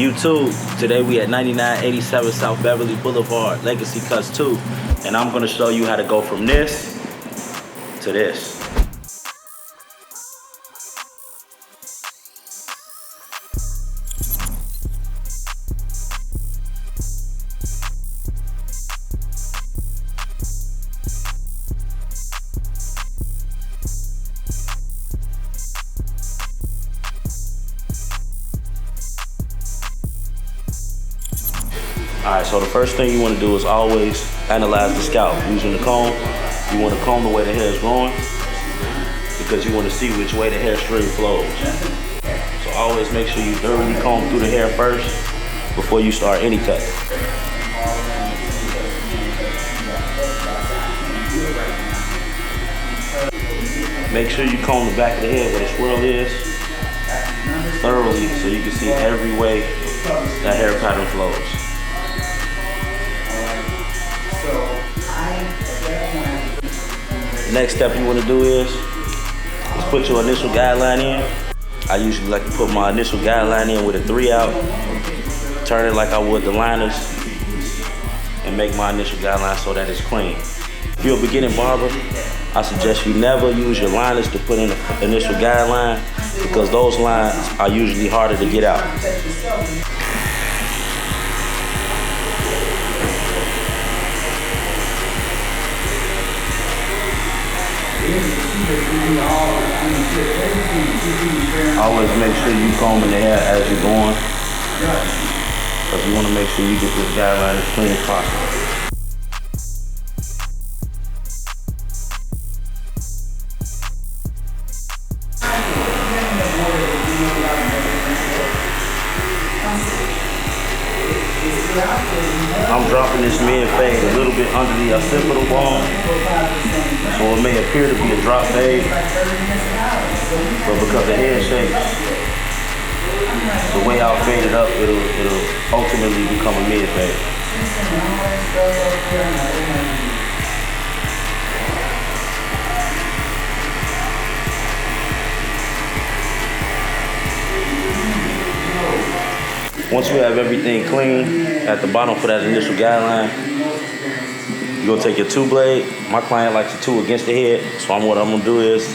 YouTube. Today we at 9987 South Beverly Boulevard, Legacy Cutz 2. And I'm gonna show you how to go from this to this. Alright, so the first thing you want to do is always analyze the scalp using the comb. You want to comb the way the hair is growing because you want to see which way the hair string flows. So always make sure you thoroughly comb through the hair first before you start any cut. Make sure you comb the back of the head where the swirl is thoroughly so you can see every way that hair pattern flows. Next step you want to do is put your initial guideline in. I usually like to put my initial guideline in with a 3 out, turn it like I would the liners, and make my initial guideline so that it's clean. If you're a beginning barber, I suggest you never use your liners to put in the initial guideline because those lines are usually harder to get out. Always make sure you combing the hair as you're going, because you want to make sure you get this guideline as clean as possible. I'm dropping this mid fade a little bit under the occipital bone, so it may appear to be a drop fade, but because the head shapes, the way I'll fade it up, it'll ultimately become a mid fade. Once you have everything clean at the bottom for that initial guideline, you're gonna take your 2-blade. My client likes a 2 against the head, so what I'm gonna do is,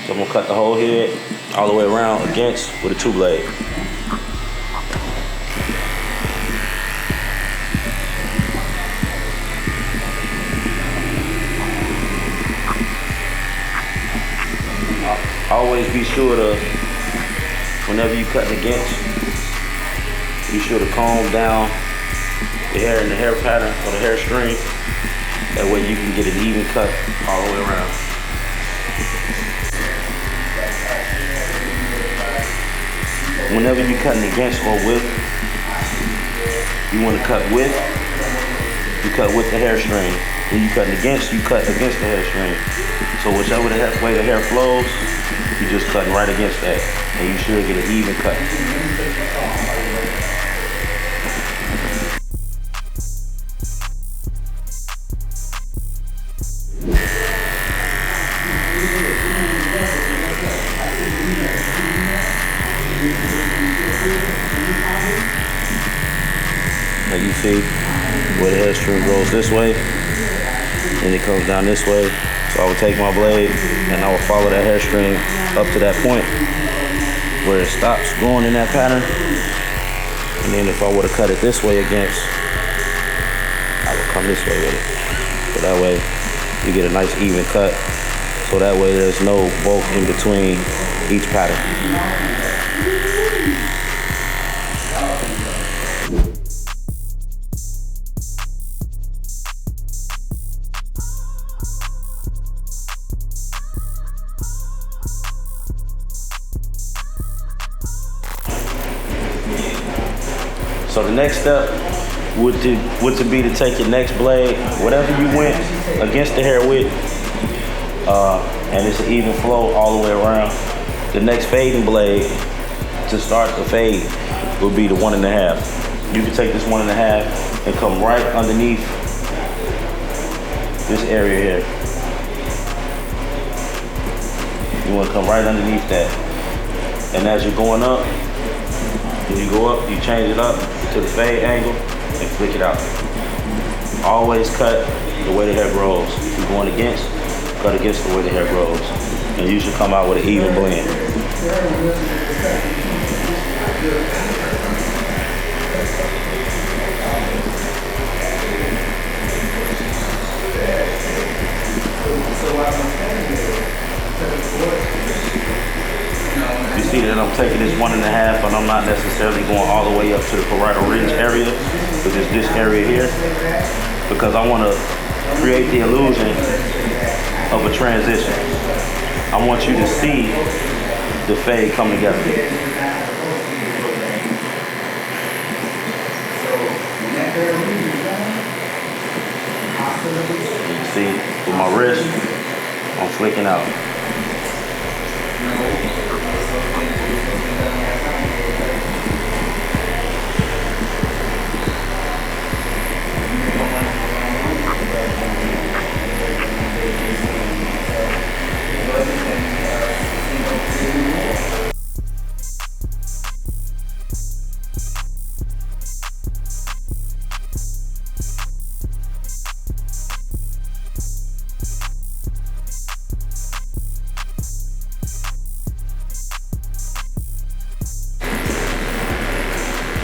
I'm gonna cut the whole head all the way around against with a 2-blade. Always be sure to, whenever you cut against, be sure to comb down the hair in the hair pattern or the hair string. That way you can get an even cut all the way around. Whenever you're cutting against or with, you want to cut with, you cut with the hair string. When you're cutting against, you cut against the hair string. So whichever way the hair flows, you're just cutting right against that. And you should get an even cut. Like you see, where the hair string goes this way, and it comes down this way. So I would take my blade, and I would follow that hair string up to that point where it stops going in that pattern. And then if I would have cut it this way against, I would come this way with it. So that way, you get a nice even cut. So that way there's no bulk in between each pattern. So the next step would to be to take your next blade, whatever you went against the hair with, and it's an even flow all the way around. The next fading blade to start the fade would be the 1.5. You can take this 1.5 and come right underneath this area here. You want to come right underneath that. And as you're going up, When you go up, you change it up to the fade angle and flick it out. Always cut the way the hair grows. If you're going against, cut against the way the hair grows. And you should come out with an even blend. You see that I'm taking this 1.5 and I'm not necessarily going all the way up to the parietal ridge area, but it's this area here, because I want to create the illusion of a transition. I want you to see the fade come together. You see, with my wrist, I'm flicking out.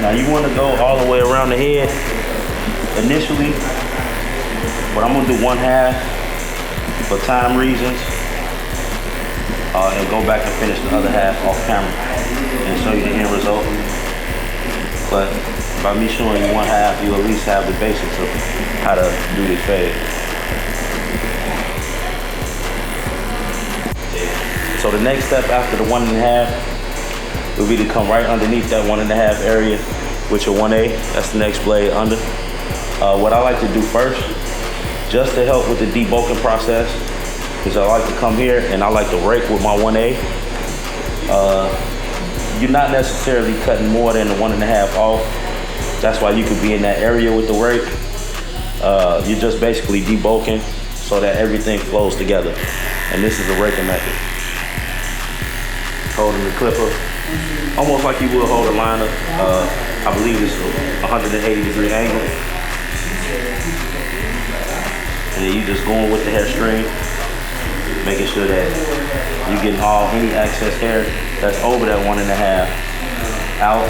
Now you want to go all the way around the head. Initially, but I'm gonna do 1/2 for time reasons, and go back and finish the other half off camera and show you the end result. But by me showing you 1/2, you at least have the basics of how to do this fade. So the next step after the 1.5 will be to come right underneath that 1.5 area with your 1A. That's the next blade under. What I like to do first, just to help with the debulking process, is I like to come here and I like to rake with my 1A. You're not necessarily cutting more than the 1.5 off. That's why you could be in that area with the rake. You're just basically debulking so that everything flows together. And this is a raking method. Holding the clipper, almost like you would hold a liner. I believe it's a 180-degree angle. And then you just going with the hair string, making sure that you're getting any excess hair that's over that 1.5 out.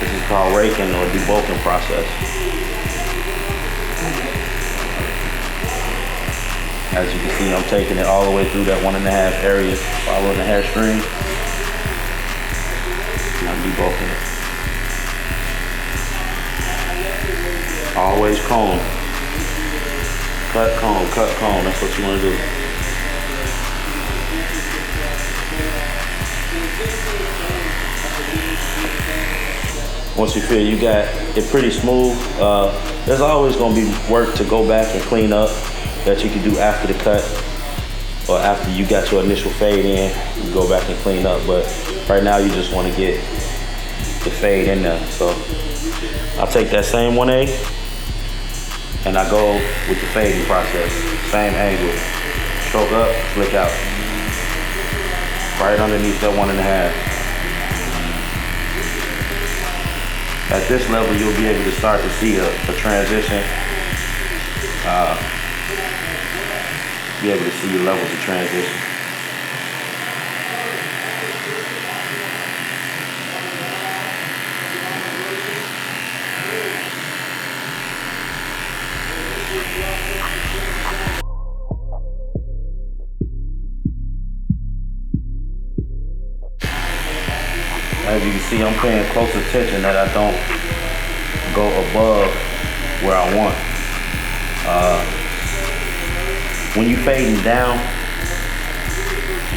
This is called raking or debulking process. As you can see, I'm taking it all the way through that 1.5 area, following the hair string. And I'm debulking it. Always comb. Cut, comb, cut, comb. That's what you want to do. Once you feel you got it pretty smooth, there's always going to be work to go back and clean up that you can do after the cut or after you got your initial fade in. You go back and clean up, but right now you just want to get the fade in there. So I'll take that same 1A and I go with the fading process. Same angle. Stroke up, flick out. Right underneath that 1.5. At this level, you'll be able to start to see a transition. Be able to see your levels of transition. As you can see, I'm paying close attention that I don't go above where I want. When you fading down,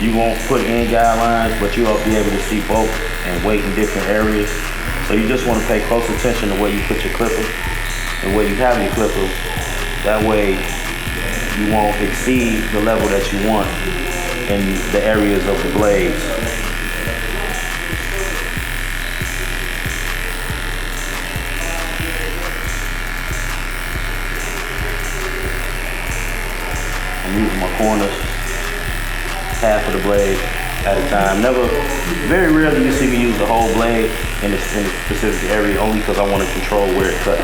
you won't put any guidelines, but you'll be able to see both and weight in different areas. So you just want to pay close attention to where you put your clipper and where you have your clipper. That way you won't exceed the level that you want in the areas of the blades. I'm using my corners, half of the blade. at a time. Never, very rarely you see me use the whole blade in a specific area, only because I want to control where it cuts.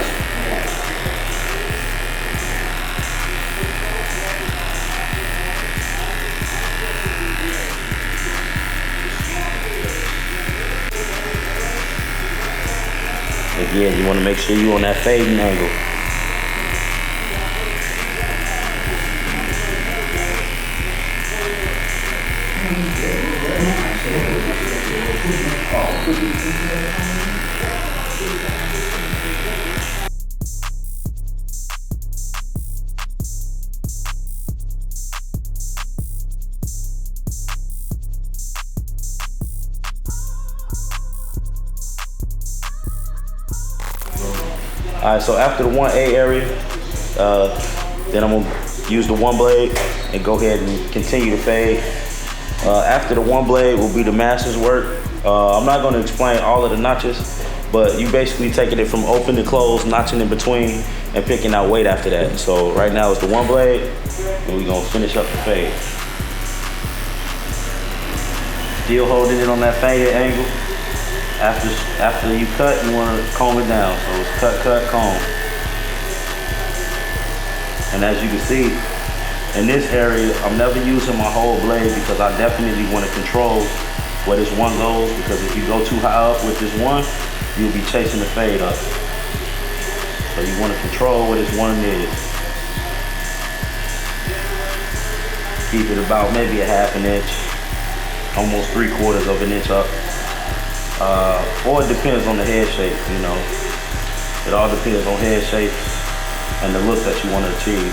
Again, you want to make sure you're on that fading angle. All right, so after the 1A area, then I'm gonna use the one blade and go ahead and continue to fade. After the one blade will be the master's work. I'm not gonna explain all of the notches, but you basically taking it from open to close, notching in between, and picking out weight after that. So right now it's the one blade, and we're gonna finish up the fade. Still holding it on that faded angle. After you cut, you want to comb it down. So it's cut, cut, comb. And as you can see, in this area, I'm never using my whole blade because I definitely want to control where this one goes, because if you go too high up with this one, you'll be chasing the fade up. So you want to control where this one is. Keep it about maybe a ½ inch, almost 3/4 of an inch up. Or it depends on the head shape, you know. It all depends on head shape and the look that you want to achieve.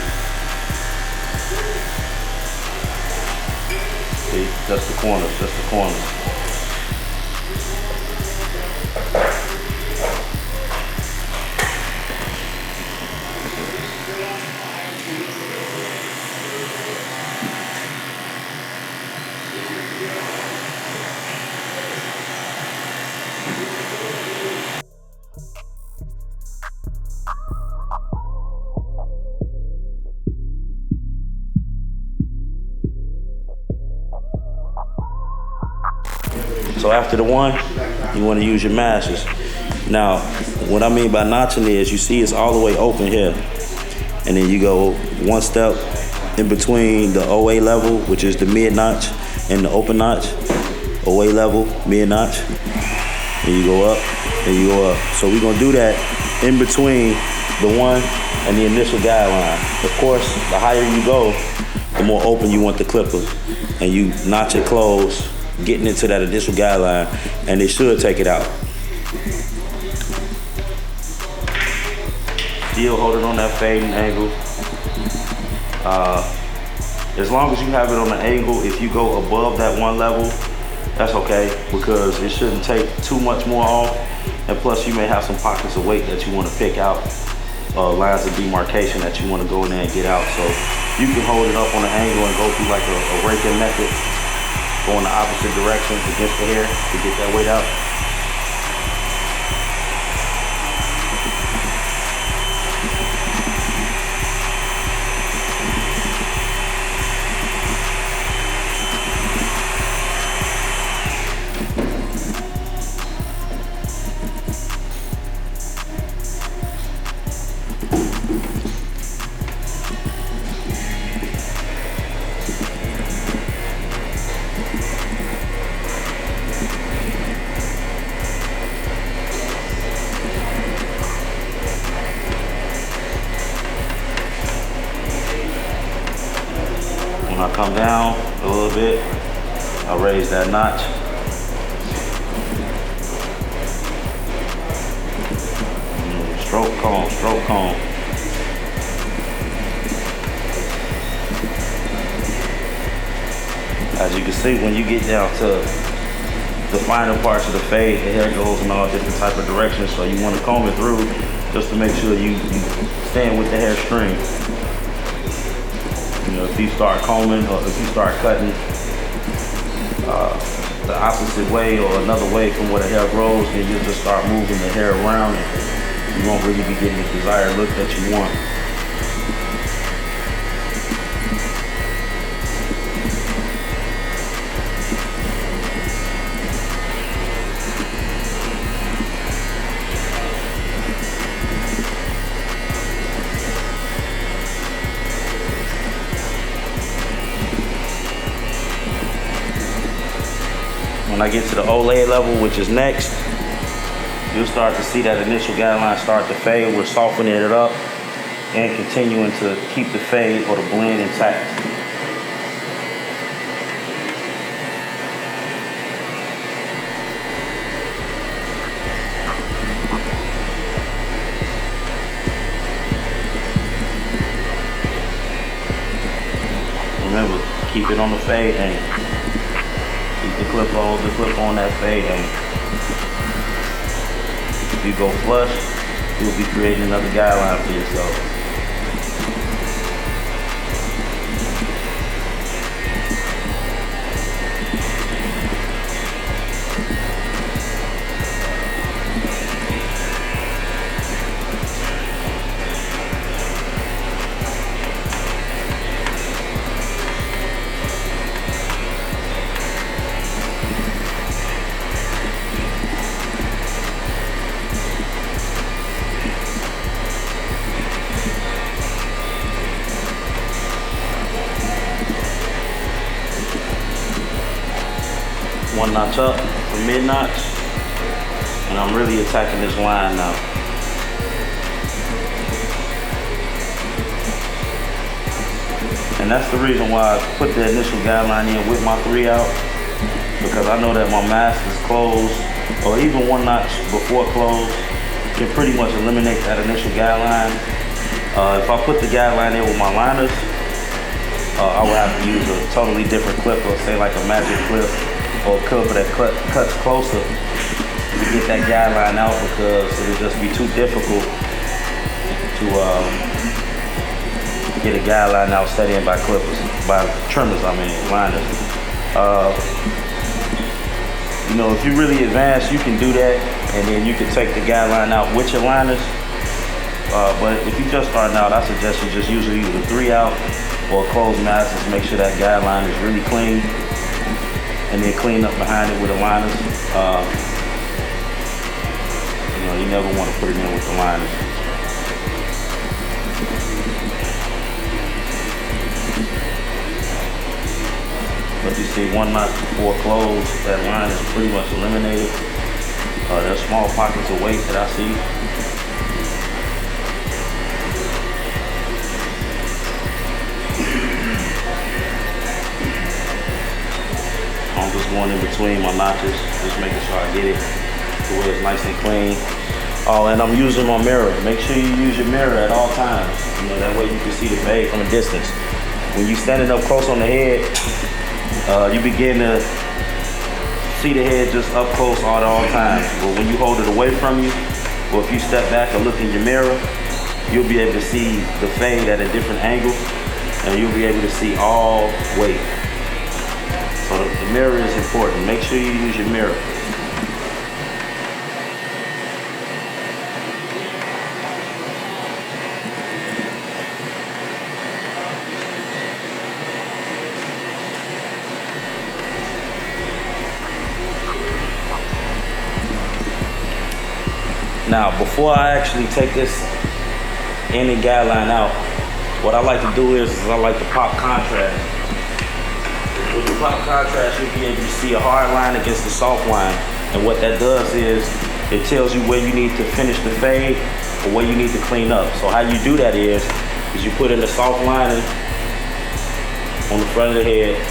See, just the corners, just the corners. So after the one, you want to use your masters. Now, what I mean by notching is, you see it's all the way open here. And then you go one step in between the OA level, which is the mid notch, and the open notch. OA level, mid notch. And you go up, and you go up. So we're gonna do that in between the one and the initial guideline. Of course, the higher you go, the more open you want the clipper. And you notch it close, getting into that initial guideline, and it should take it out. Still holding on that fading angle. As long as you have it on the angle, if you go above that one level, that's okay, because it shouldn't take too much more off. And plus you may have some pockets of weight that you want to pick out, lines of demarcation that you want to go in there and get out. So you can hold it up on the angle and go through like a raking method, go in the opposite direction against the hair to get that weight out. When I come down a little bit, I raise that notch. Stroke comb, stroke comb. As you can see, when you get down to the finer parts of the fade, the hair goes in all different type of directions, so you want to comb it through just to make sure you stand with the hair string. You know, if you start combing or if you start cutting the opposite way or another way from where the hair grows, then you'll just start moving the hair around and you won't really be getting the desired look that you want. when I get to the Olay level, which is next, you'll start to see that initial guideline start to fade. We're softening it up and continuing to keep the fade or the blend intact. Remember, keep it on the fade angle. Keep the clip on that fade angle. If you go flush, you'll be creating another guideline for yourself. One notch up from mid notch, and I'm really attacking this line now. And that's the reason why I put the initial guideline in with my 3 out, because I know that my master's close, or even one notch before close, can pretty much eliminate that initial guideline. If I put the guideline in with my liners, I would have to use a totally different clipper, say like a magic clip, or a clipper that cuts closer to get that guideline out, because it'll just be too difficult to get a guideline out set in by clippers, by trimmers, I mean, liners. You know, if you really advanced, you can do that, and then you can take the guideline out with your liners. But if you're just starting out, I suggest you just use either a 3 out or a closed master to make sure that guideline is really clean, and then clean up behind it with the liners. You know, you never want to put it in with the liners. But you see, one notch before close, that line is pretty much eliminated. There's small pockets of weight that I see. I'm just going in between my notches, just making sure I get it to where it's nice and clean. Oh, and I'm using my mirror. Make sure you use your mirror at all times. You know, that way you can see the fade from a distance. When you're standing up close on the head, you begin to see the head just up close at all times. But when you hold it away from you, or if you step back and look in your mirror, you'll be able to see the fade at a different angle, and you'll be able to see all weight. So the mirror is important. Make sure you use your mirror. Now, before I actually take this ending guideline out, what I like to do is I like to pop contrast. When you pop contrast, you'll be able to see a hard line against the soft line. And what that does is it tells you where you need to finish the fade or where you need to clean up. So how you do that is you put in the soft lining on the front of the head,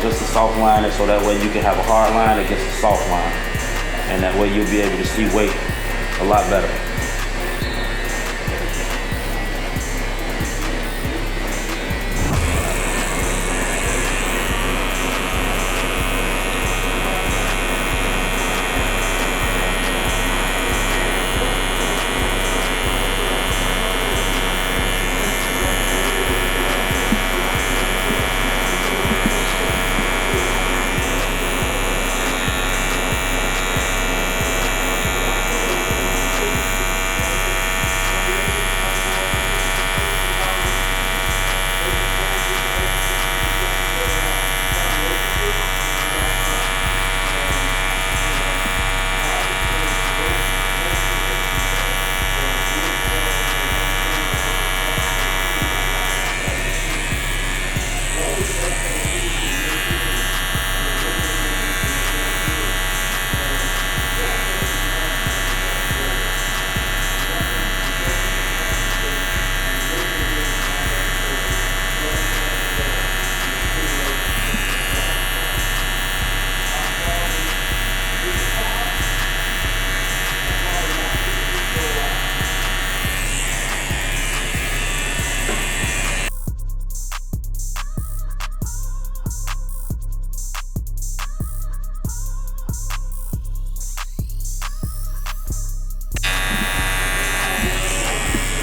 just a soft lining, so that way you can have a hard line against the soft line. And that way you'll be able to see weight a lot better.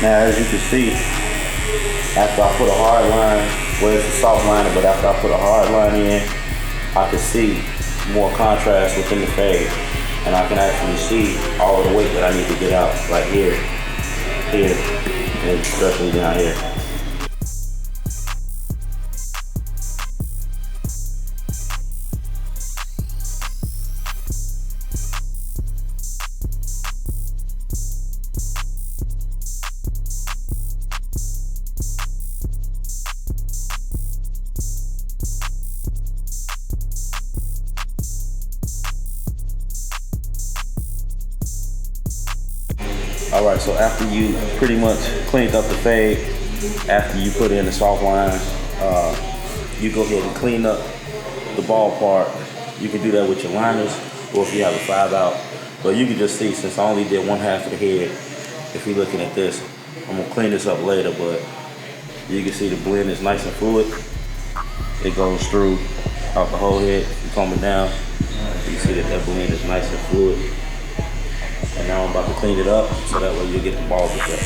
Now, as you can see, after I put a hard line, well, it's a soft liner, but after I put a hard line in, I can see more contrast within the fade. And I can actually see all of the weight that I need to get out, like here, and especially down here. All right, so after you pretty much cleaned up the fade, after you put in the soft line, you go ahead and clean up the ball part. You can do that with your liners, or if you have a 5-out. But you can just see, since I only did one half of the head, if you're looking at this, I'm gonna clean this up later, but you can see the blend is nice and fluid. It goes through out the whole head, you're coming down. You see that that blend is nice and fluid. And now I'm about to clean it up so that way you'll get the balls with that.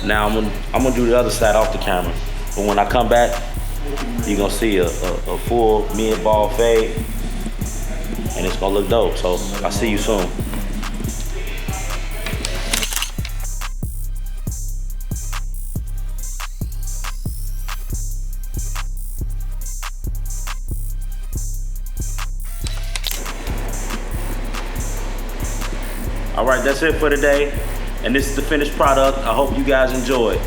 Now I'm gonna do the other side off the camera. But when I come back, you're gonna see a full mid-ball fade, and it's gonna look dope. So I'll see you soon. All right, that's it for today. And this is the finished product. I hope you guys enjoyed.